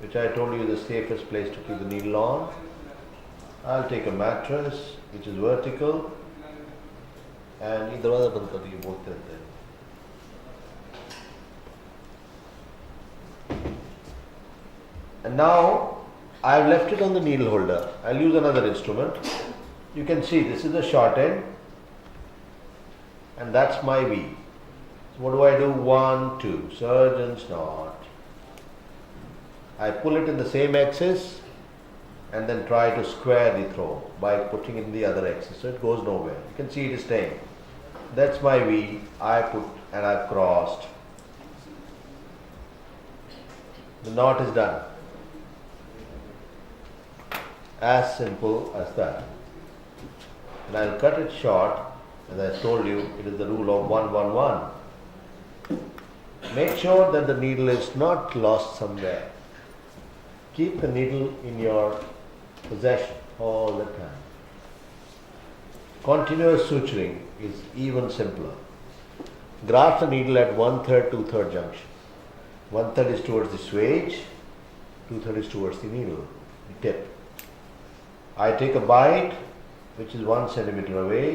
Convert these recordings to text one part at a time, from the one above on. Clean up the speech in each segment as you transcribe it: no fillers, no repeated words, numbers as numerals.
which I told you is the safest place to keep the needle on. I'll take a mattress which is vertical and ये दरवाजा बंद कर दिए बोलते रहते हैं. And now I've left it on the needle holder. I'll use another instrument. You can see this is the short end and that's my V. So what do? 1, 2, surgeon's knot. I pull it in the same axis and then try to square the throw by putting it in the other axis, so it goes nowhere. You can see it is staying. That's my V. I put and I've crossed. The knot is done. As simple as that. And I'll cut it short. As I told you, it is the rule of 1, 1, 1. Make sure that the needle is not lost somewhere. Keep the needle in your possession all the time. Continuous suturing is even simpler. Graft the needle at 1/3, 2/3 junction. 1/3 is towards the swage, 2/3 is towards the needle, the tip. I take a bite which is 1 centimeter away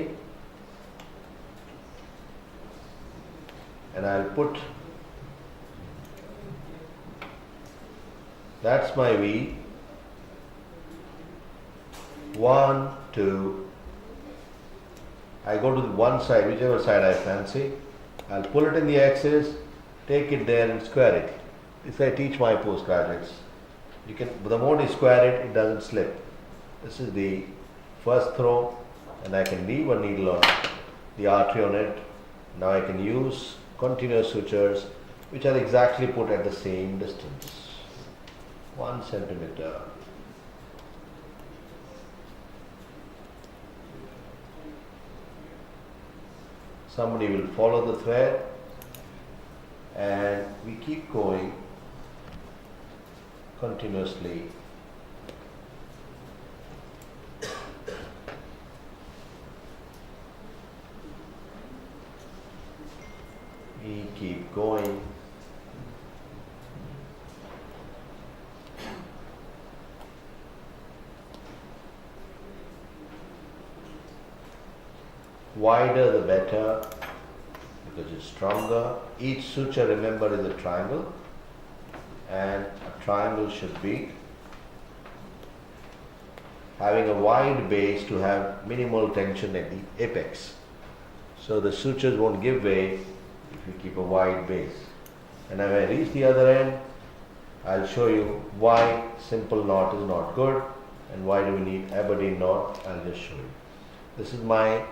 and I'll put, that's my V. 1, 2. I go to the one side, whichever side I fancy. I'll pull it in the axis, take it there and square it. This I teach my postgraduates. You can, the more you square it, it doesn't slip. This is the first throw and I can leave a needle on the artery on it. Now I can use continuous sutures which are exactly put at the same distance. 1 centimeter. Somebody will follow the thread and we keep going continuously. We keep going. Wider the better because it's stronger. Each suture, remember, is a triangle and a triangle should be having a wide base to have minimal tension at the apex. So the sutures won't give way if you keep a wide base. And when I reach the other end, I'll show you why simple knot is not good and why do we need Aberdeen knot. I'll just show you. This is my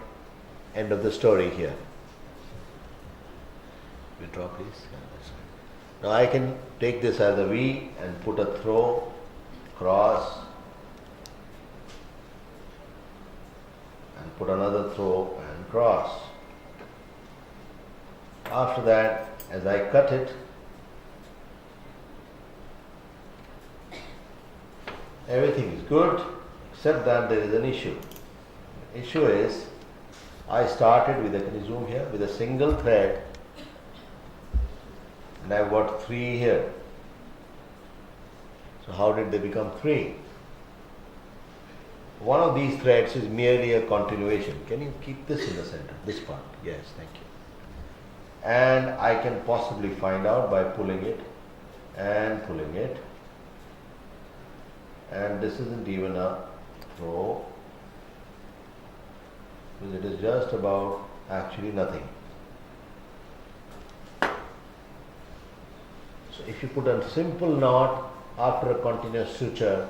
end of the story here. Withdraw please. Now I can take this as a V and put a throw, cross, and put another throw and cross. After that, as I cut it, everything is good except that there is an issue. The issue is I started with, can you zoom here, with a single thread and I've got 3 here. So how did they become 3? One of these threads is merely a continuation. Can you keep this in the center, this part? Yes, thank you. And I can possibly find out by pulling it and pulling it. And this isn't even a throw, because it is just about actually nothing. So if you put a simple knot after a continuous suture,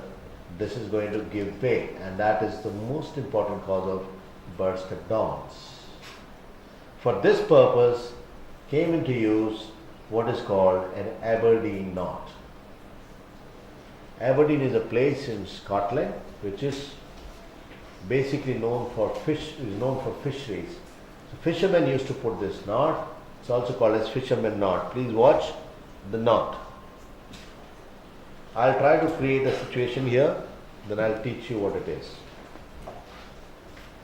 this is going to give way, and that is the most important cause of burst at dawns. For this purpose came into use what is called an Aberdeen knot. Aberdeen is a place in Scotland which is basically known for fisheries. So fishermen used to put this knot. It's also called as fisherman knot. Please watch the knot. I'll try to create a situation here, then I'll teach you what it is.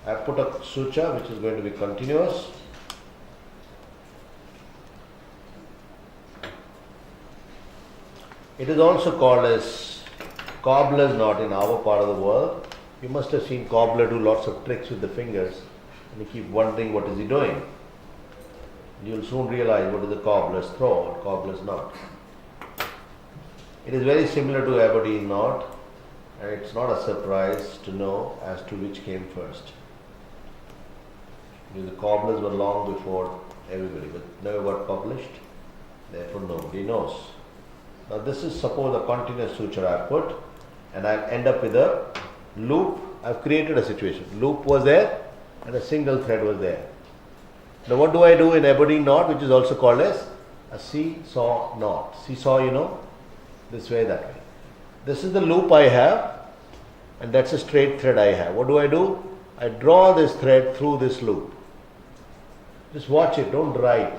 I put a suture which is going to be continuous. It is also called as cobbler's knot in our part of the world. You must have seen cobbler do lots of tricks with the fingers and you keep wondering what is he doing. You will soon realize what is the cobbler's throw or cobbler's knot. It is very similar to Aberdeen knot, and it's not a surprise to know as to which came first. Because the cobblers were long before everybody, but never got published, therefore nobody knows. Now this is suppose a continuous suture I have put, and I'll end up with a loop. I've created a situation. Loop was there and a single thread was there. Now what do I do in Aberdeen knot, which is also called as a seesaw knot? Seesaw, you know, this way, that way. This is the loop I have, and that's a straight thread I have. What do? I draw this thread through this loop. Just watch it, don't write.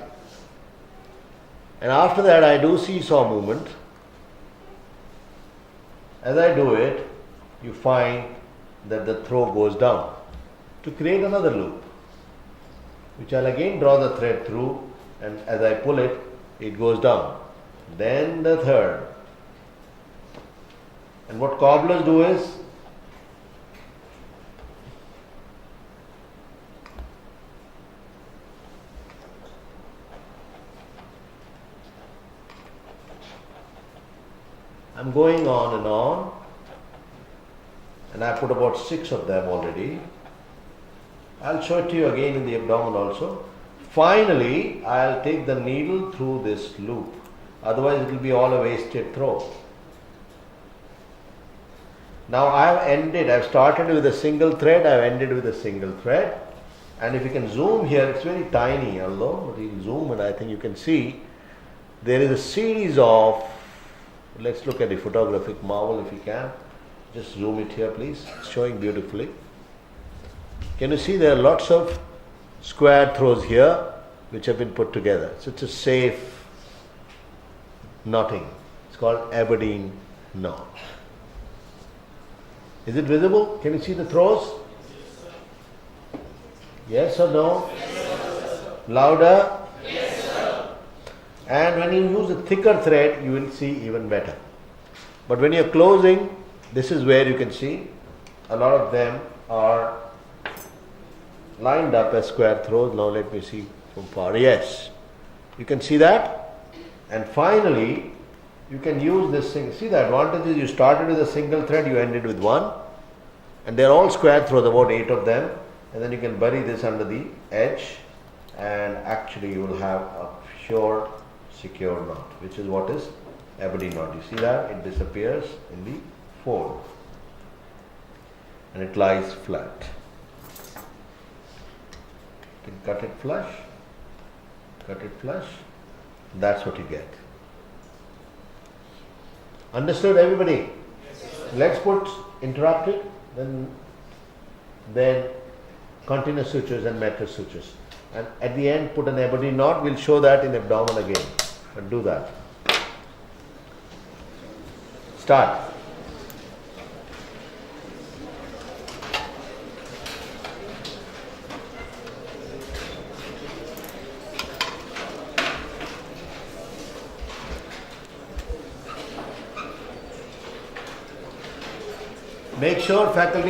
And after that I do seesaw movement. As I do it, you find that the throw goes down to create another loop, which I'll again draw the thread through, and as I pull it, it goes down. Then the third. And what cobblers do is, I'm going on, and I put about 6 of them already. I'll show it to you again in the abdomen also. Finally, I'll take the needle through this loop, otherwise it will be all a wasted throw. Now I've started with a single thread, I've ended with a single thread, and if you can zoom here, it's very tiny, although we'll zoom and I think you can see there is a series of, let's look at the photographic marvel if you can. Just zoom it here please, it's showing beautifully. Can you see there are lots of square throws here which have been put together. So it's a safe knotting. It's called Aberdeen knot. Is it visible? Can you see the throws? Yes or no? Yes, louder? Yes, sir. And when you use a thicker thread, you will see even better. But when you're closing, this is where you can see a lot of them are lined up as square throws. Now let me see from far. Yes, you can see that. And finally, you can use this thing. See, the advantage is you started with a single thread, you ended with one, and they're all square throws, about 8 of them, and then you can bury this under the edge, and actually you will have a sure, secure knot, which is what is Aberdeen knot. You see that? It disappears in the fold, and it lies flat. You can cut it flush, that's what you get. Understood, everybody? Yes, let's put interrupted, then continuous sutures and meta sutures. And at the end, put an Aberdeen knot. We'll show that in abdomen again. But do that. Start. Make sure, faculty,